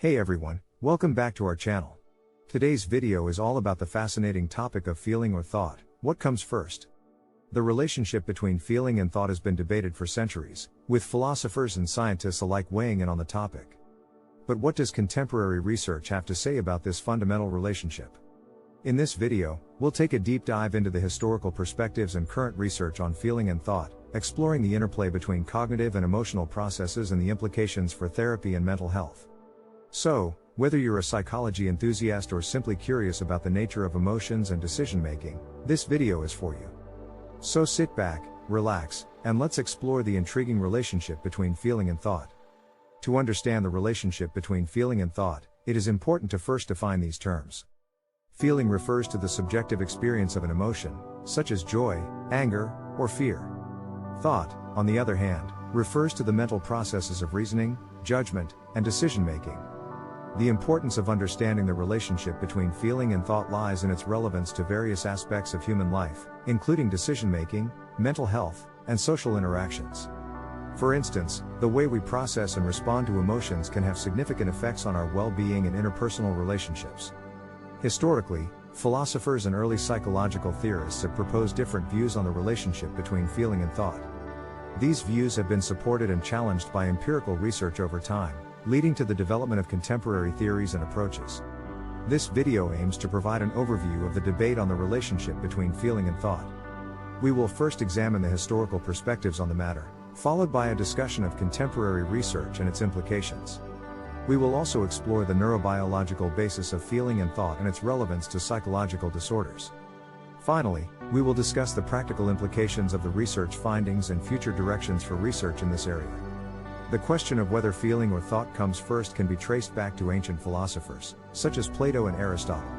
Hey everyone, welcome back to our channel. Today's video is all about the fascinating topic of feeling or thought. What comes first? The relationship between feeling and thought has been debated for centuries, with philosophers and scientists alike weighing in on the topic. But what does contemporary research have to say about this fundamental relationship? In this video, we'll take a deep dive into the historical perspectives and current research on feeling and thought, exploring the interplay between cognitive and emotional processes and the implications for therapy and mental health. So, whether you're a psychology enthusiast or simply curious about the nature of emotions and decision-making, this video is for you. So sit back, relax, and let's explore the intriguing relationship between feeling and thought. To understand the relationship between feeling and thought, it is important to first define these terms. Feeling refers to the subjective experience of an emotion, such as joy, anger, or fear. Thought, on the other hand, refers to the mental processes of reasoning, judgment, and decision-making. The importance of understanding the relationship between feeling and thought lies in its relevance to various aspects of human life, including decision-making, mental health, and social interactions. For instance, the way we process and respond to emotions can have significant effects on our well-being and interpersonal relationships. Historically, philosophers and early psychological theorists have proposed different views on the relationship between feeling and thought. These views have been supported and challenged by empirical research over time, leading to the development of contemporary theories and approaches. This video aims to provide an overview of the debate on the relationship between feeling and thought. We will first examine the historical perspectives on the matter, followed by a discussion of contemporary research and its implications. We will also explore the neurobiological basis of feeling and thought and its relevance to psychological disorders. Finally, we will discuss the practical implications of the research findings and future directions for research in this area. The question of whether feeling or thought comes first can be traced back to ancient philosophers, such as Plato and Aristotle.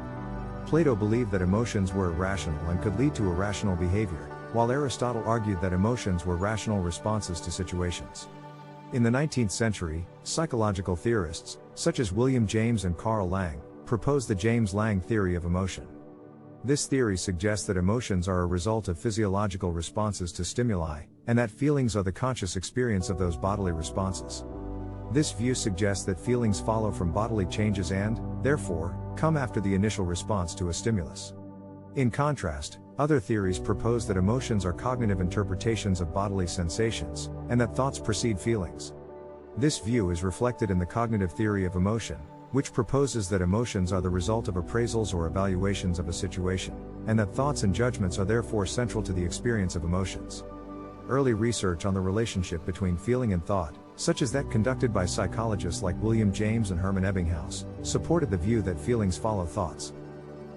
Plato believed that emotions were irrational and could lead to irrational behavior, while Aristotle argued that emotions were rational responses to situations. In the 19th century, psychological theorists, such as William James and Carl Lang, proposed the James-Lang theory of emotion. This theory suggests that emotions are a result of physiological responses to stimuli, and that feelings are the conscious experience of those bodily responses. This view suggests that feelings follow from bodily changes and, therefore, come after the initial response to a stimulus. In contrast, other theories propose that emotions are cognitive interpretations of bodily sensations, and that thoughts precede feelings. This view is reflected in the cognitive theory of emotion, which proposes that emotions are the result of appraisals or evaluations of a situation, and that thoughts and judgments are therefore central to the experience of emotions. Early research on the relationship between feeling and thought, such as that conducted by psychologists like William James and Hermann Ebbinghaus, supported the view that feelings follow thoughts.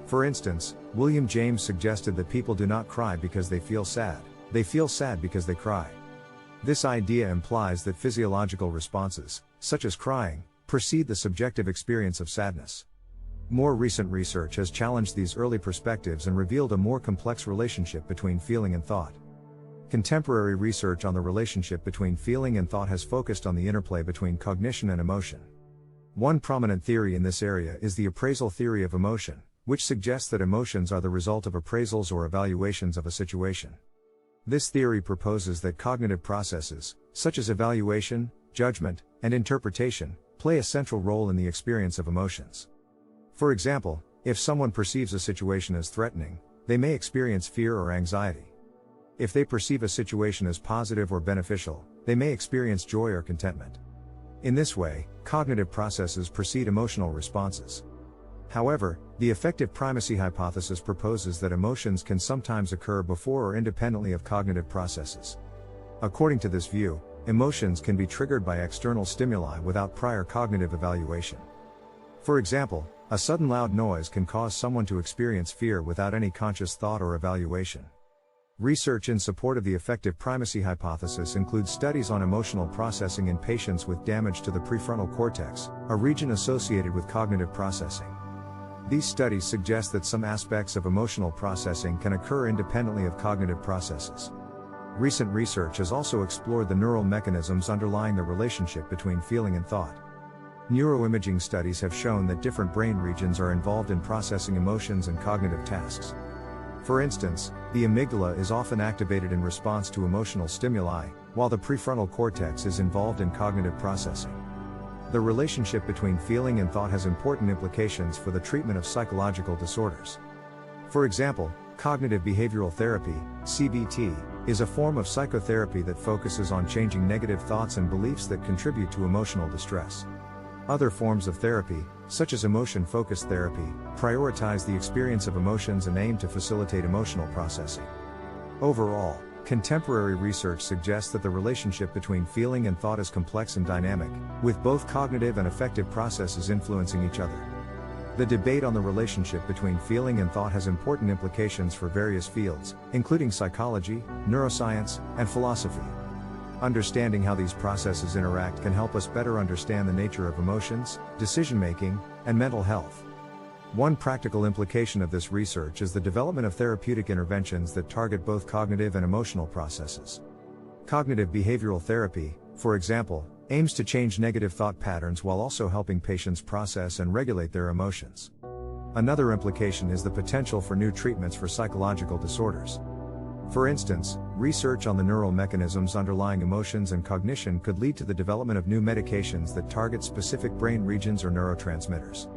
For instance, William James suggested that people do not cry because they feel sad because they cry. This idea implies that physiological responses, such as crying, precede the subjective experience of sadness. More recent research has challenged these early perspectives and revealed a more complex relationship between feeling and thought. Contemporary research on the relationship between feeling and thought has focused on the interplay between cognition and emotion. One prominent theory in this area is the appraisal theory of emotion, which suggests that emotions are the result of appraisals or evaluations of a situation. This theory proposes that cognitive processes, such as evaluation, judgment, and interpretation, play a central role in the experience of emotions. For example, if someone perceives a situation as threatening, they may experience fear or anxiety. If they perceive a situation as positive or beneficial, they may experience joy or contentment. In this way, cognitive processes precede emotional responses. However, the affective primacy hypothesis proposes that emotions can sometimes occur before or independently of cognitive processes. According to this view, emotions can be triggered by external stimuli without prior cognitive evaluation. For example, a sudden loud noise can cause someone to experience fear without any conscious thought or evaluation. Research in support of the affective primacy hypothesis includes studies on emotional processing in patients with damage to the prefrontal cortex, a region associated with cognitive processing. These studies suggest that some aspects of emotional processing can occur independently of cognitive processes. Recent research has also explored the neural mechanisms underlying the relationship between feeling and thought. Neuroimaging studies have shown that different brain regions are involved in processing emotions and cognitive tasks. For instance, the amygdala is often activated in response to emotional stimuli, while the prefrontal cortex is involved in cognitive processing. The relationship between feeling and thought has important implications for the treatment of psychological disorders. For example, cognitive behavioral therapy, CBT, is a form of psychotherapy that focuses on changing negative thoughts and beliefs that contribute to emotional distress. Other forms of therapy, such as emotion-focused therapy, prioritize the experience of emotions and aim to facilitate emotional processing. Overall, contemporary research suggests that the relationship between feeling and thought is complex and dynamic, with both cognitive and affective processes influencing each other. The debate on the relationship between feeling and thought has important implications for various fields, including psychology, neuroscience, and philosophy. Understanding how these processes interact can help us better understand the nature of emotions, decision-making, and mental health. One practical implication of this research is the development of therapeutic interventions that target both cognitive and emotional processes. Cognitive behavioral therapy, for example, aims to change negative thought patterns while also helping patients process and regulate their emotions. Another implication is the potential for new treatments for psychological disorders. For instance, research on the neural mechanisms underlying emotions and cognition could lead to the development of new medications that target specific brain regions or neurotransmitters.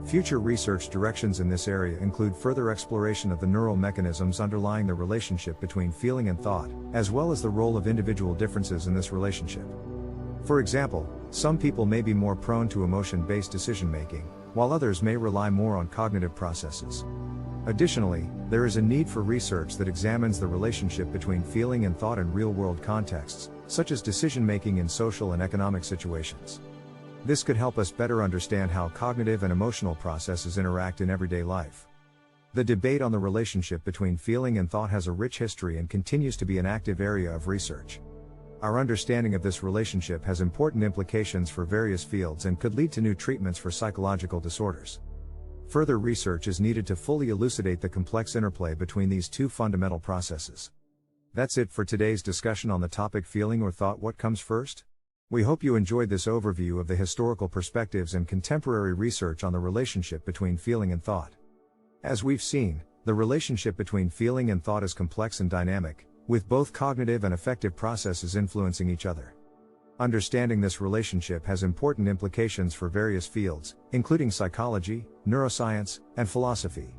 Future research directions in this area include further exploration of the neural mechanisms underlying the relationship between feeling and thought, as well as the role of individual differences in this relationship. For example, some people may be more prone to emotion-based decision-making, while others may rely more on cognitive processes. Additionally, there is a need for research that examines the relationship between feeling and thought in real-world contexts, such as decision-making in social and economic situations. This could help us better understand how cognitive and emotional processes interact in everyday life. The debate on the relationship between feeling and thought has a rich history and continues to be an active area of research. Our understanding of this relationship has important implications for various fields and could lead to new treatments for psychological disorders. Further research is needed to fully elucidate the complex interplay between these two fundamental processes. That's it for today's discussion on the topic feeling or thought, what comes first? We hope you enjoyed this overview of the historical perspectives and contemporary research on the relationship between feeling and thought. As we've seen, the relationship between feeling and thought is complex and dynamic, with both cognitive and affective processes influencing each other. Understanding this relationship has important implications for various fields, including psychology, neuroscience, and philosophy.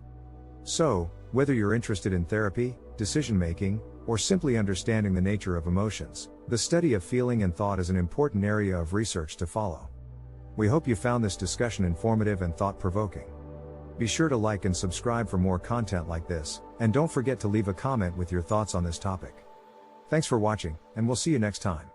So, whether you're interested in therapy, decision-making, or simply understanding the nature of emotions, the study of feeling and thought is an important area of research to follow. We hope you found this discussion informative and thought-provoking. Be sure to like and subscribe for more content like this, and don't forget to leave a comment with your thoughts on this topic. Thanks for watching, and we'll see you next time.